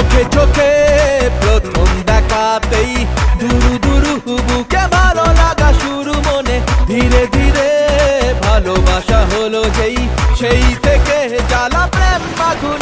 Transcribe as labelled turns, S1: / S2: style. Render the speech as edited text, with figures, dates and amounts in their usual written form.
S1: চোখে চোখে প্রথম দেখাতেই দুরু দুরু বুকে ভালো লাগা শুরু মনে ধীরে ধীরে ভালোবাসা হলো যেই সেই থেকে জ্বালা প্রেম আগুন